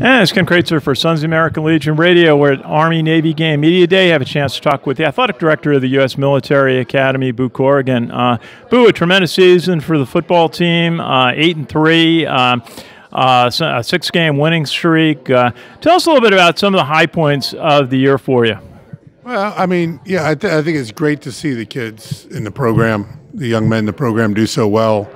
And it's Ken Kreitzer for Sons of American Legion Radio. We're at Army-Navy Game Media Day. I have a chance to talk with the athletic director of the U.S. Military Academy, Boo Corrigan. Boo, a tremendous season for the football team, 8-3, a 6-game winning streak. Tell us a little bit about some of the high points of the year for you. Well, I mean, yeah, I think it's great to see the kids in the program, the young men in the program do so well.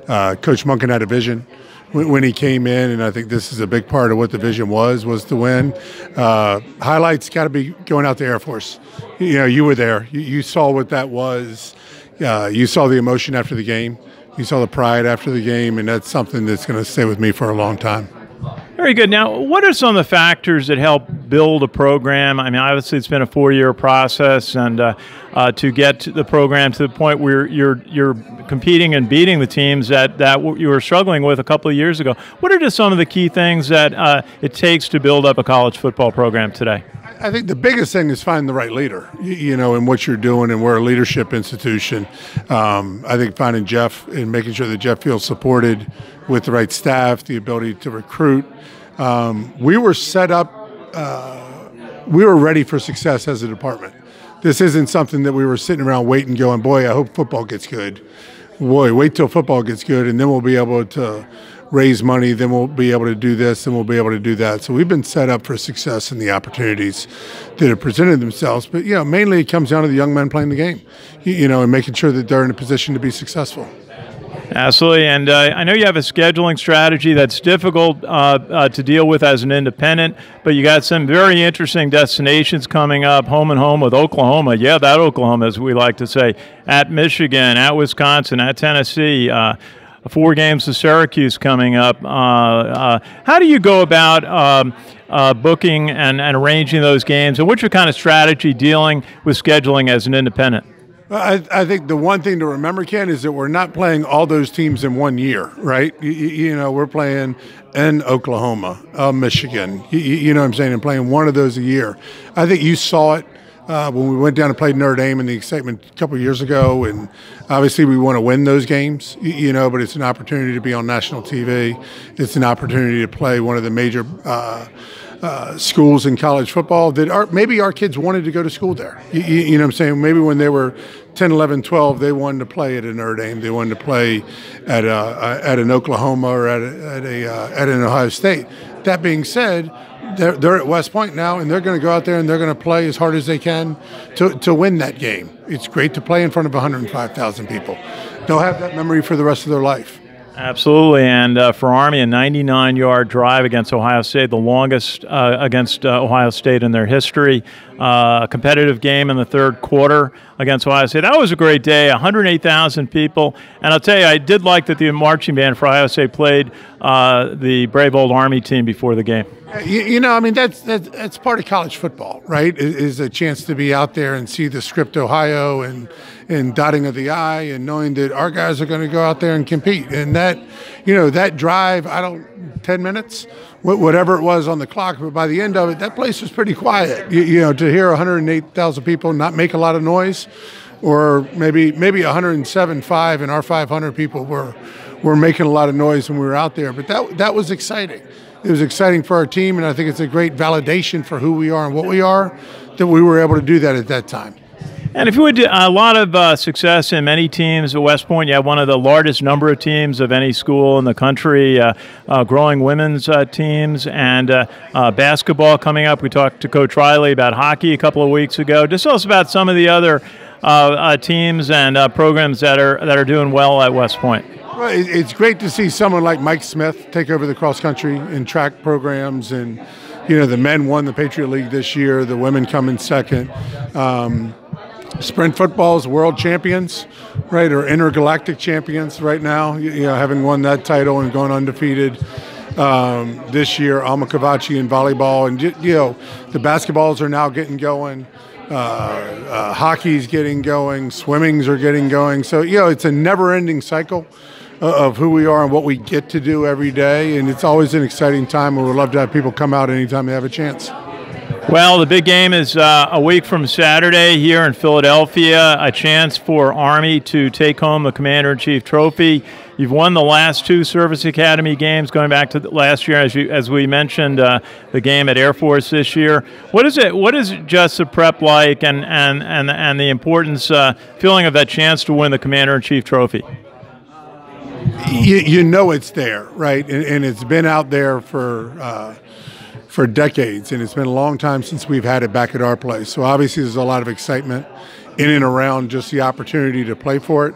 Coach Monken had a vision when he came in, and I think this is a big part of what the vision was to win. Highlights got to be going out to Air Force. You know, you were there. You saw what that was. You saw the emotion after the game. You saw the pride after the game, and that's something that's going to stay with me for a long time. Very good. Now, what are some of the factors that help build a program? I mean, obviously, it's been a 4-year process, and to get the program to the point where you're competing and beating the teams that you were struggling with a couple of years ago. What are just some of the key things that it takes to build up a college football program today? I think the biggest thing is finding the right leader, you know, in what you're doing, and we're a leadership institution. I think finding Jeff and making sure that Jeff feels supported with the right staff, the ability to recruit. We were set up, we were ready for success as a department. This isn't something that we were sitting around waiting going, boy, I hope football gets good. Boy, wait till football gets good, and then we'll be able to raise money, then we'll be able to do this, and we'll be able to do that. So we've been set up for success in the opportunities that have presented themselves. But, you know, mainly it comes down to the young men playing the game, you know, and making sure that they're in a position to be successful. Absolutely, and I know you have a scheduling strategy that's difficult to deal with as an independent, but you got some very interesting destinations coming up, home and home with Oklahoma. Yeah, that Oklahoma, as we like to say, at Michigan, at Wisconsin, at Tennessee, 4 games to Syracuse coming up. How do you go about booking and arranging those games, and what's your kind of strategy dealing with scheduling as an independent? I think the one thing to remember, Ken, is that we're not playing all those teams in 1 year, right? You know, we're playing in Oklahoma, Michigan, you know what I'm saying, and playing one of those a year. I think you saw it when we went down and played Notre Dame and the excitement a couple of years ago, and obviously we want to win those games, you know, but it's an opportunity to be on national TV. It's an opportunity to play one of the major schools in college football that maybe our kids wanted to go to school there. You know what I'm saying? Maybe when they were 10, 11, 12, they wanted to play at a Notre Dame. They wanted to play at an Oklahoma or at an Ohio State. That being said, they're at West Point now, and they're going to go out there and they're going to play as hard as they can to win that game. It's great to play in front of 105,000 people. They'll have that memory for the rest of their life. Absolutely, and for Army, a 99-yard drive against Ohio State, the longest against Ohio State in their history. A competitive game in the third quarter against Ohio State. That was a great day, 108,000 people. And I'll tell you, I did like that the marching band for Ohio State played the brave old Army team before the game. You know, I mean, that's part of college football, right? Is a chance to be out there and see the script Ohio and dotting of the I, and knowing that our guys are going to go out there and compete. And that, you know, that drive, 10 minutes, whatever it was on the clock, but by the end of it, that place was pretty quiet. You know, to hear 108,000 people not make a lot of noise, or maybe 107.5 and our 500 people were making a lot of noise when we were out there. But that was exciting. It was exciting for our team, and I think it's a great validation for who we are and what we are that we were able to do that at that time. And if you would, a lot of success in many teams at West Point. You have one of the largest number of teams of any school in the country, growing women's teams, and basketball coming up. We talked to Coach Riley about hockey a couple of weeks ago. Just tell us about some of the other teams and programs that are doing well at West Point. Well, it's great to see someone like Mike Smith take over the cross-country and track programs. And, you know, the men won the Patriot League this year. The women come in second. Sprint football's world champions, right, or intergalactic champions right now, you know, having won that title and going undefeated this year. Alma Kavachi in volleyball. And, you know, the basketballs are now getting going. Hockey's getting going. Swimmings are getting going. So, you know, it's a never-ending cycle of who we are and what we get to do every day. And it's always an exciting time, and we'd love to have people come out anytime they have a chance. Well, the big game is a week from Saturday here in Philadelphia, a chance for Army to take home the Commander-in-Chief trophy. You've won the last 2 Service Academy games, going back to last year, as we mentioned, the game at Air Force this year. What is just the prep like, and the importance, feeling of that chance to win the Commander-in-Chief trophy? You know it's there, right? And it's been out there for decades, and it's been a long time since we've had it back at our place. So obviously there's a lot of excitement in and around just the opportunity to play for it.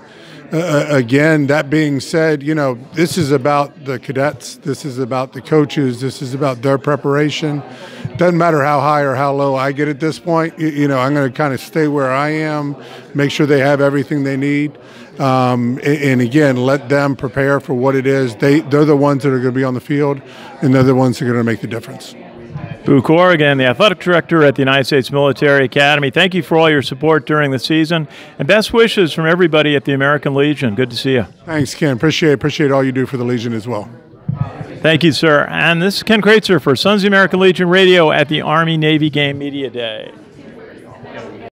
Again, that being said, you know, this is about the cadets. This is about the coaches. This is about their preparation. Doesn't matter how high or how low I get at this point. You know, I'm going to kind of stay where I am, make sure they have everything they need. And again, let them prepare for what it is. They're the ones that are going to be on the field, and they're the ones that are going to make the difference. Corrigan, the athletic director at the United States Military Academy, thank you for all your support during the season, and best wishes from everybody at the American Legion. Good to see you. Thanks, Ken. Appreciate all you do for the Legion as well. Thank you, sir. And this is Ken Kreitzer for Sons of the American Legion Radio at the Army-Navy Game Media Day.